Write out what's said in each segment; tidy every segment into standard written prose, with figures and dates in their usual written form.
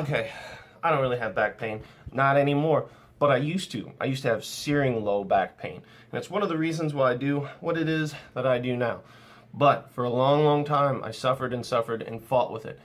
Okay, I don't really have back pain, not anymore, but I used to. I used to have searing low back pain, and it's one of the reasons why I do what it is that I do now. But for a long, long time, I suffered and fought with it.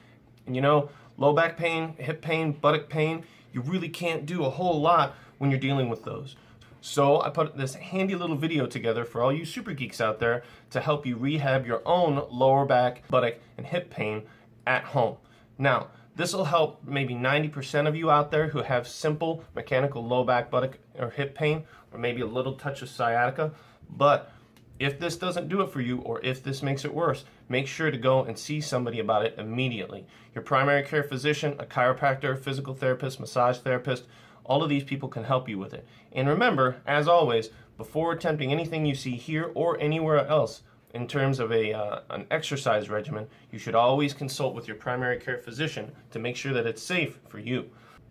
And you know, low back pain, hip pain, buttock pain, you really can't do a whole lot when you're dealing with those. So I put this handy little video together for all you super geeks out there to help you rehab your own lower back, buttock, and hip pain at home. Now, this will help maybe 90% of you out there who have simple mechanical low back, buttock, or hip pain, or maybe a little touch of sciatica. But if this doesn't do it for you, or if this makes it worse, make sure to go and see somebody about it immediately. Your primary care physician, a chiropractor, physical therapist, massage therapist, all of these people can help you with it. And remember, as always, before attempting anything you see here or anywhere else in terms of an exercise regimen, you should always consult with your primary care physician to make sure that it's safe for you.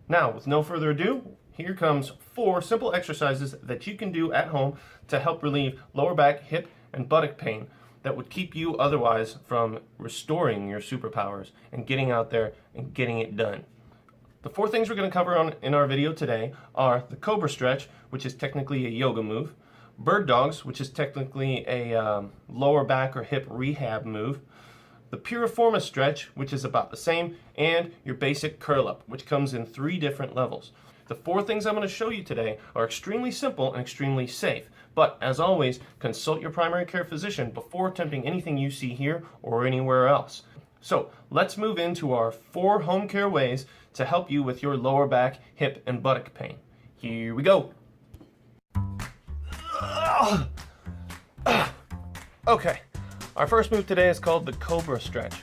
Now, with no further ado, here comes 4 simple exercises that you can do at home to help relieve lower back, hip, and buttock pain that would keep you otherwise from restoring your superpowers and getting out there and getting it done. The 4 things we're going to cover in our video today are the Cobra Stretch, which is technically a yoga move, Bird Dogs, which is technically a lower back or hip rehab move, the Piriformis Stretch, which is about the same, and your basic curl up, which comes in 3 different levels. The 4 things I'm going to show you today are extremely simple and extremely safe. But as always, consult your primary care physician before attempting anything you see here or anywhere else. So let's move into our 4 home care ways to help you with your lower back, hip, and buttock pain. Here we go. Okay, our first move today is called the Cobra Stretch.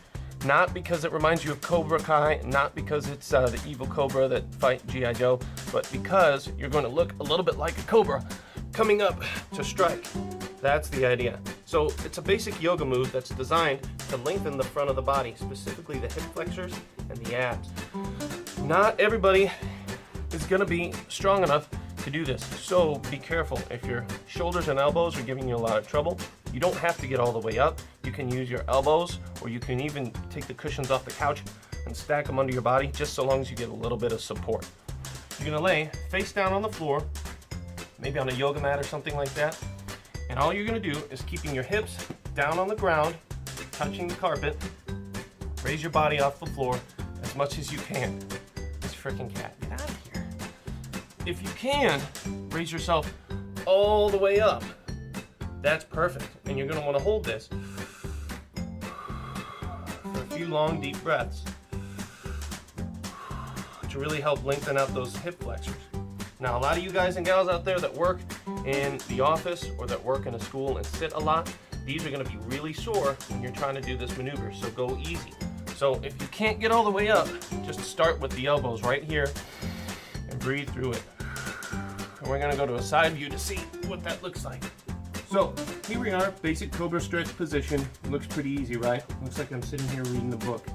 Not because it reminds you of Cobra Kai, not because it's the evil cobra that fight G.I. Joe, but because you're going to look a little bit like a cobra coming up to strike. That's the idea. So it's a basic yoga move that's designed to lengthen the front of the body, specifically the hip flexors and the abs. Not everybody is going to be strong enough to do this, so be careful. If your shoulders and elbows are giving you a lot of trouble, you don't have to get all the way up. You can use your elbows, or you can even take the cushions off the couch and stack them under your body, just so long as you get a little bit of support. You're gonna lay face down on the floor, maybe on a yoga mat or something like that, and all you're gonna do is keeping your hips down on the ground, touching the carpet, raise your body off the floor as much as you can. This freaking cat, get out of here. If you can, raise yourself all the way up. That's perfect. And you're going to want to hold this for a few long, deep breaths to really help lengthen out those hip flexors. Now, a lot of you guys and gals out there that work in the office or that work in a school and sit a lot, these are going to be really sore when you're trying to do this maneuver, so go easy. So if you can't get all the way up, just start with the elbows right here and breathe through it. And we're going to go to a side view to see what that looks like. So here we are, basic Cobra Stretch position. It looks pretty easy, right? Looks like I'm sitting here reading the book.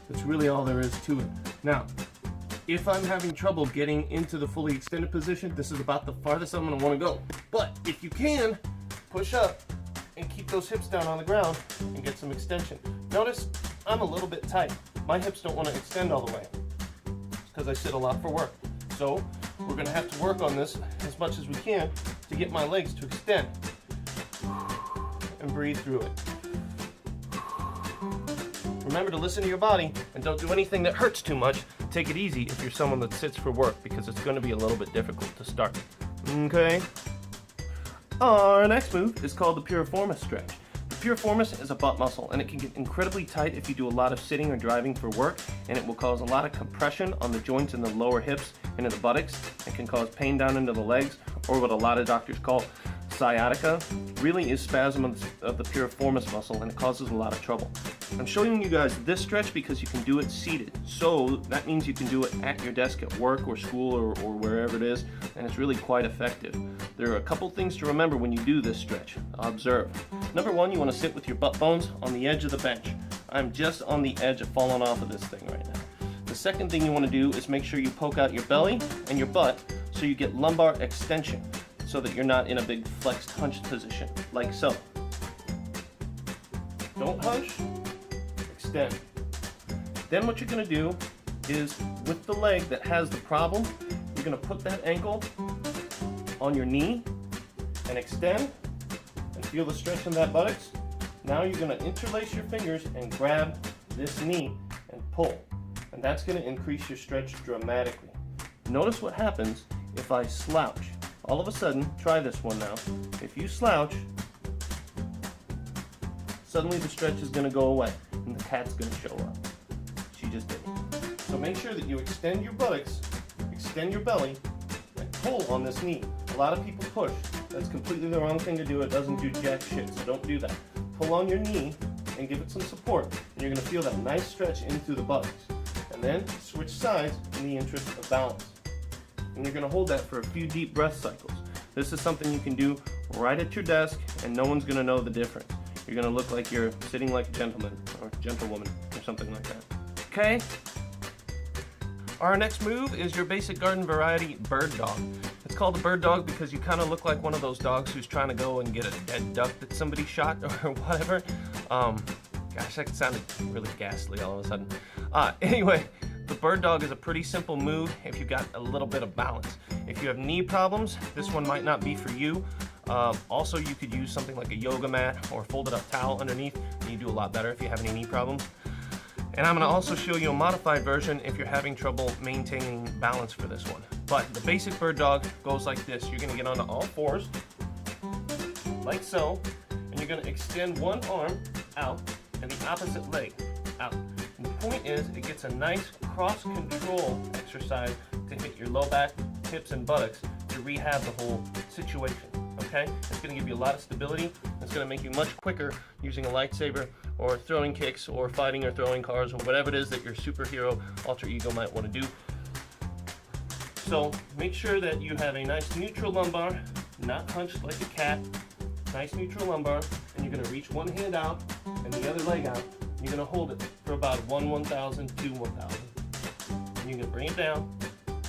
That's really all there is to it. Now, if I'm having trouble getting into the fully extended position, this is about the farthest I'm going to want to go. But if you can, push up and keep those hips down on the ground and get some extension. Notice I'm a little bit tight. My hips don't want to extend all the way because I sit a lot for work. So we're going to have to work on this as much as we can to get my legs to extend. And breathe through it. Remember to listen to your body and don't do anything that hurts too much. Take it easy if you're someone that sits for work, because it's going to be a little bit difficult to start. Okay? Our next move is called the Piriformis Stretch. The piriformis is a butt muscle, and it can get incredibly tight if you do a lot of sitting or driving for work, and it will cause a lot of compression on the joints in the lower hips and in the buttocks. It can cause pain down into the legs, or what a lot of doctors call sciatica. Really is spasm of the piriformis muscle, and it causes a lot of trouble. I'm showing you guys this stretch because you can do it seated. So that means you can do it at your desk at work or school or wherever it is, and it's really quite effective. There are a couple things to remember when you do this stretch. Observe. Number one, you want to sit with your butt bones on the edge of the bench. I'm just on the edge of falling off of this thing right now. The second thing you want to do is make sure you poke out your belly and your butt so you get lumbar extension, so that you're not in a big flexed hunched position, like so. Don't hunch, extend. Then what you're gonna do is with the leg that has the problem, you're gonna put that ankle on your knee and extend and feel the stretch in that buttocks. Now you're gonna interlace your fingers and grab this knee and pull. And that's gonna increase your stretch dramatically. Notice what happens if I slouch. All of a sudden, try this one now. If you slouch, suddenly the stretch is gonna go away and the cat's gonna show up. She just did it. So make sure that you extend your buttocks, extend your belly, and pull on this knee. A lot of people push. That's completely the wrong thing to do. It doesn't do jack shit, so don't do that. Pull on your knee and give it some support. And you're gonna feel that nice stretch in through the buttocks. And then switch sides in the interest of balance. And you're gonna hold that for a few deep breath cycles. This is something you can do right at your desk and no one's gonna know the difference. You're gonna look like you're sitting like a gentleman or gentlewoman or something like that. Okay? Our next move is your basic garden variety bird dog. It's called a bird dog because you kind of look like one of those dogs who's trying to go and get a dead duck that somebody shot or whatever. Gosh, that sounded really ghastly all of a sudden. Anyway, the bird dog is a pretty simple move if you've got a little bit of balance. If you have knee problems, this one might not be for you. Also, you could use something like a yoga mat or a folded up towel underneath, and you do a lot better if you have any knee problems. And I'm gonna also show you a modified version if you're having trouble maintaining balance for this one. But the basic bird dog goes like this. You're gonna get onto all fours, like so, and you're gonna extend one arm out and the opposite leg out. And the point is, it gets a nice cross control exercise to hit your low back, hips, and buttocks to rehab the whole situation. Okay? It's going to give you a lot of stability. It's going to make you much quicker using a lightsaber or throwing kicks or fighting or throwing cars or whatever it is that your superhero alter ego might want to do. So make sure that you have a nice neutral lumbar, not hunched like a cat. Nice neutral lumbar, and you're going to reach one hand out and the other leg out. You're going to hold it for about 1,000, 2, 1,000. And you're going to bring it down,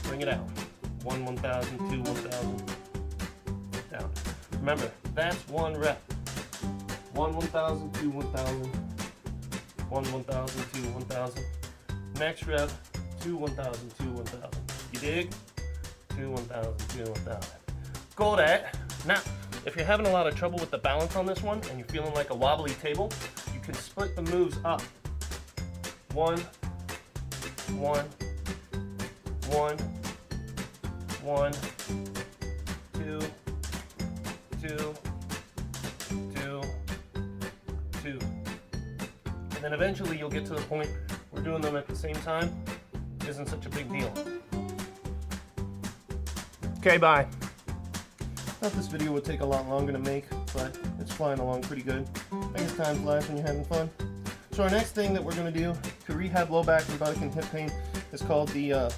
bring it out. 1,000, 2, 1,000. Down. Remember, that's one rep. 1,000, 2, 1,000. 1,000, 2, 1,000. Next rep, 2, 1,000, 2, 1,000. You dig? 2, 1,000, 2, 1,000. Go that. Now, if you're having a lot of trouble with the balance on this one and you're feeling like a wobbly table, you can split the moves up. 1, 1, 1, 1, 2, 2, 2, 2. And then eventually you'll get to the point where doing them at the same time isn't such a big deal. Okay, bye. Thought this video would take a lot longer to make, but it's flying along pretty good. I guess time flies when you're having fun. So our next thing that we're going to do to rehab low back and buttock and hip pain is called the,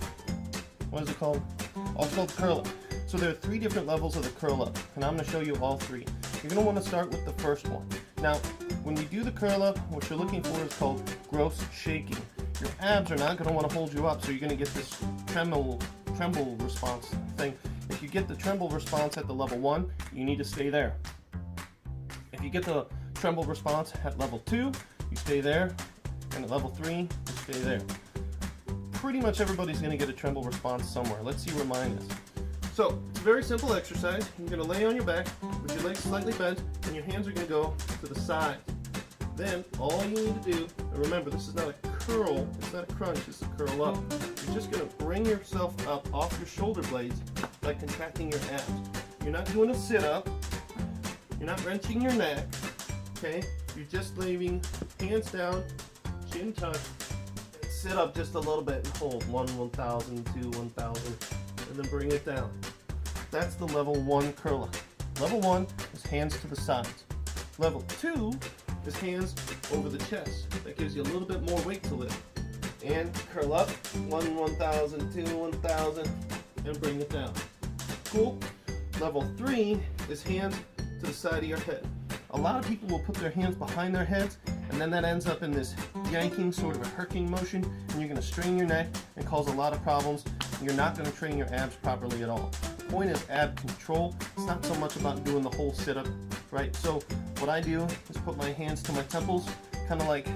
what is it called? Oh, it's called the curl up. So there are 3 different levels of the curl up, and I'm going to show you all 3. You're going to want to start with the first one. Now, when we do the curl up, what you're looking for is called gross shaking. Your abs are not going to want to hold you up, so you're going to get this tremble response thing. If you get the tremble response at the level 1, you need to stay there. If you get the tremble response at level 2, you stay there, and at level 3, you stay there. Pretty much everybody's going to get a tremble response somewhere. Let's see where mine is. So, it's a very simple exercise. You're going to lay on your back with your legs slightly bent, and your hands are going to go to the side. Then, all you need to do, and remember, this is not a curl, it's not a crunch, it's a curl up. You're just going to bring yourself up off your shoulder blades by contracting your abs. You're not doing a sit-up, you're not wrenching your neck, okay? You're just leaving hands down, chin tucked, and sit up just a little bit and hold 1,000, 2, 1,000, and then bring it down. That's the level 1 curl up. Level 1 is hands to the sides. Level 2 is hands over the chest. That gives you a little bit more weight to lift. And curl up, 1,000, 2, 1,000, and bring it down. Cool? Level 3 is hands to the side of your head. A lot of people will put their hands behind their heads, and then that ends up in this yanking, sort of a herking motion, and you're going to strain your neck and cause a lot of problems. You're not going to train your abs properly at all. The point is ab control. It's not so much about doing the whole sit-up, right? So what I do is put my hands to my temples, kind of like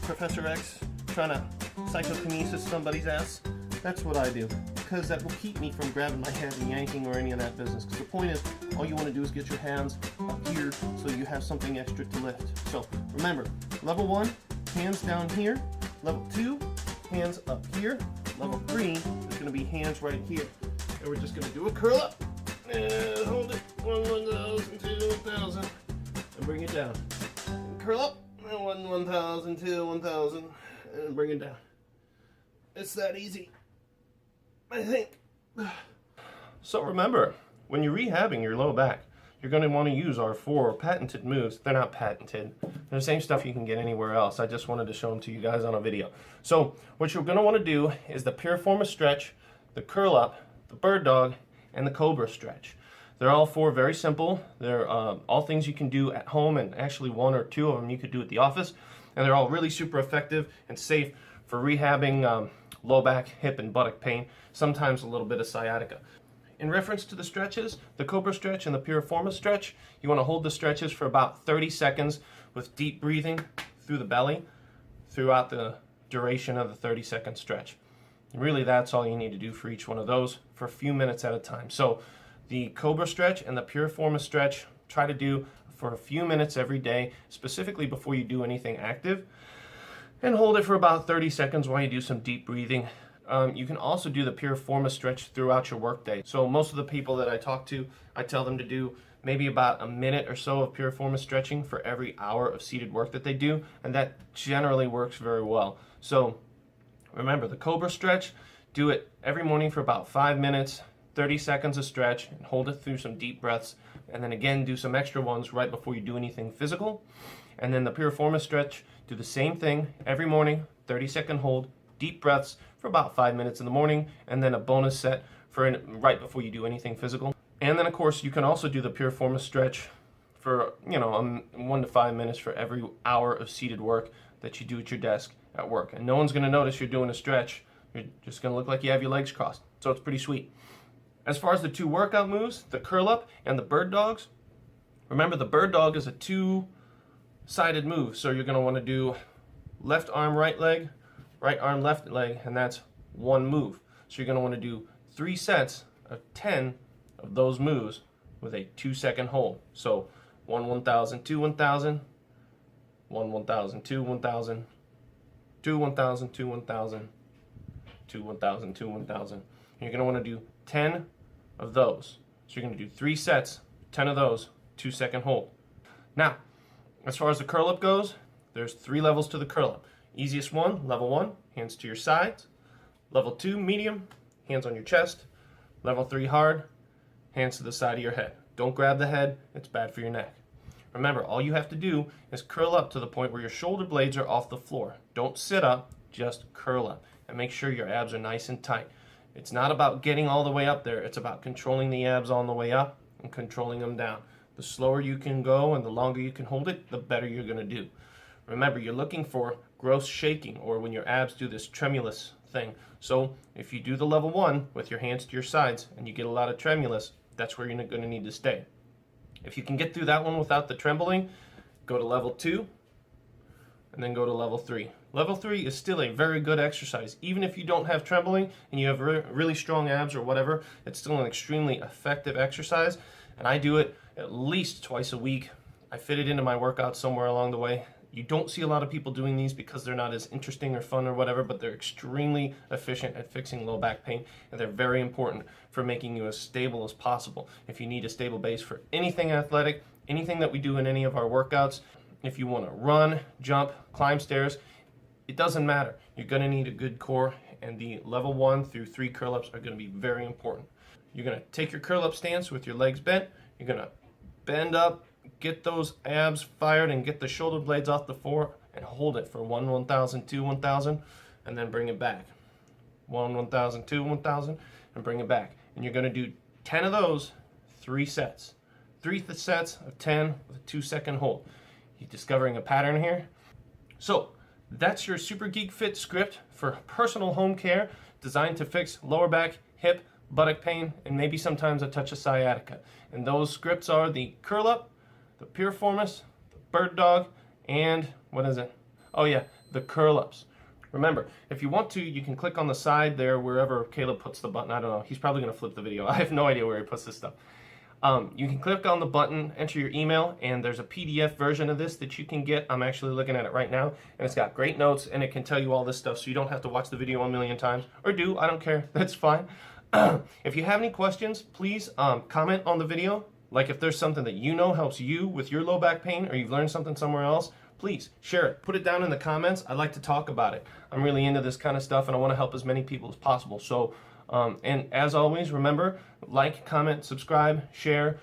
Professor X, trying to psychokinesis somebody's ass? That's what I do, because that will keep me from grabbing my head and yanking or any of that business. Because the point is, all you want to do is get your hands up here so you have something extra to lift. So remember, level 1, hands down here. Level 2, hands up here. Level 3 is going to be hands right here. And we're just going to do a curl up. And hold it. 1,000, 2,000. And bring it down. And curl up. And 1,000, 2,000. And bring it down. It's that easy, I think. So remember, when you're rehabbing your low back, you're going to want to use our 4 patented moves. They're not patented. They're the same stuff you can get anywhere else. I just wanted to show them to you guys on a video. So what you're going to want to do is the Piriformis Stretch, the curl up, the bird dog, and the Cobra Stretch. They're all 4 very simple. They're all things you can do at home, and actually 1 or 2 of them you could do at the office. And they're all really super effective and safe for rehabbing low back, hip, and buttock pain, sometimes a little bit of sciatica. In reference to the stretches, the Cobra Stretch and the Piriformis Stretch, you want to hold the stretches for about 30 seconds with deep breathing through the belly throughout the duration of the 30-second stretch. And really, that's all you need to do for each one of those for a few minutes at a time. So the Cobra Stretch and the Piriformis Stretch, try to do for a few minutes every day, specifically before you do anything active, and hold it for about 30 seconds while you do some deep breathing. You can also do the Piriformis Stretch throughout your workday. So most of the people that I talk to, I tell them to do maybe about a minute or so of Piriformis stretching for every hour of seated work that they do, and that generally works very well. So remember, the Cobra Stretch, do it every morning for about 5 minutes, 30 seconds of stretch, and hold it through some deep breaths, and then again do some extra ones right before you do anything physical. And then the Piriformis Stretch, do the same thing every morning, 30-second hold, deep breaths for about 5 minutes in the morning, and then a bonus set for right before you do anything physical. And then of course you can also do the Piriformis Stretch for 1 to 5 minutes for every hour of seated work that you do at your desk at work. And no one's going to notice you're doing a stretch. You're just going to look like you have your legs crossed. So it's pretty sweet. As far as the 2 workout moves, the curl up and the bird dogs, remember the bird dog is a 2-sided move. So you're going to want to do left arm, right leg, right arm, left leg, and that's 1 move. So you're going to want to do 3 sets of 10 of those moves with a 2-second hold. So 1 1,000, 2 1,000, 1 1,000, 2 1,000, 2 1,000, 2 1,000, 2 1,000, 2 1,000. You're going to want to do 10 of those. So you're going to do 3 sets, 10 of those, 2-second hold. Now, as far as the curl up goes, there's 3 levels to the curl up. Easiest one, level 1, hands to your sides. Level 2, medium, hands on your chest. Level 3, hard, hands to the side of your head. Don't grab the head, it's bad for your neck. Remember, all you have to do is curl up to the point where your shoulder blades are off the floor. Don't sit up, just curl up. And make sure your abs are nice and tight. It's not about getting all the way up there, it's about controlling the abs on the way up and controlling them down. The slower you can go and the longer you can hold it, the better you're going to do. Remember, you're looking for gross shaking, or when your abs do this tremulous thing. So if you do the level 1 with your hands to your sides and you get a lot of tremulous, that's where you're going to need to stay. If you can get through that one without the trembling, go to level 2 and then go to level 3. Level 3 is still a very good exercise. Even if you don't have trembling and you have really strong abs or whatever, it's still an extremely effective exercise. And I do it at least twice a week. I fit it into my workout somewhere along the way. You don't see a lot of people doing these because they're not as interesting or fun or whatever, but they're extremely efficient at fixing low back pain, and they're very important for making you as stable as possible. If you need a stable base for anything athletic, anything that we do in any of our workouts, if you want to run, jump, climb stairs, it doesn't matter. You're going to need a good core, and the level 1 through 3 curl-ups are going to be very important. You're going to take your curl-up stance with your legs bent. You're going to bend up, get those abs fired, and get the shoulder blades off the floor, and hold it for 1 1,000, 2 1,000, and then bring it back. 1 1,000, 2 1,000, and bring it back. And you're going to do 10 of those, 3 sets. 3 sets of 10 with a 2-second hold. You're discovering a pattern here? So that's your SuperGeekFit script for personal home care designed to fix lower back, hip, buttock pain, and maybe sometimes a touch of sciatica. And those scripts are the curl up, the Piriformis, the bird dog, and what is it? Oh yeah, the curl ups. Remember, if you want to, you can click on the side there wherever Caleb puts the button. I don't know. He's probably going to flip the video. I have no idea where he puts this stuff. You can click on the button, enter your email, and there's a PDF version of this that you can get. I'm actually looking at it right now, and it's got great notes, and it can tell you all this stuff, so you don't have to watch the video a million times. Or do, I don't care. That's fine. If you have any questions, please comment on the video. Like if there's something that you know helps you with your low back pain, or you've learned something somewhere else, please share it. Put it down in the comments. I'd like to talk about it. I'm really into this kind of stuff, and I want to help as many people as possible. So, and as always, remember, like, comment, subscribe, share,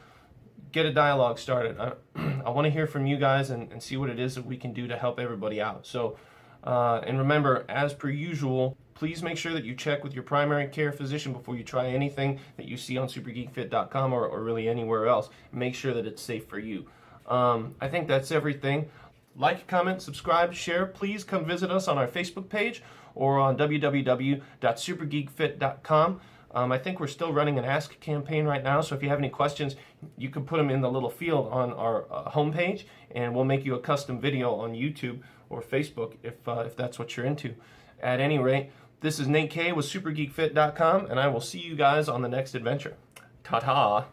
get a dialogue started. I want to hear from you guys and see what it is that we can do to help everybody out. So, and remember, as per usual, please make sure that you check with your primary care physician before you try anything that you see on SuperGeekFit.com or really anywhere else. Make sure that it's safe for you. I think that's everything. Like, comment, subscribe, share. Please come visit us on our Facebook page or on www.supergeekfit.com. I think we're still running an Ask campaign right now, so if you have any questions, you can put them in the little field on our homepage, and we'll make you a custom video on YouTube or Facebook if that's what you're into. At any rate, this is Nate K with SuperGeekFit.com, and I will see you guys on the next adventure. Ta-ta!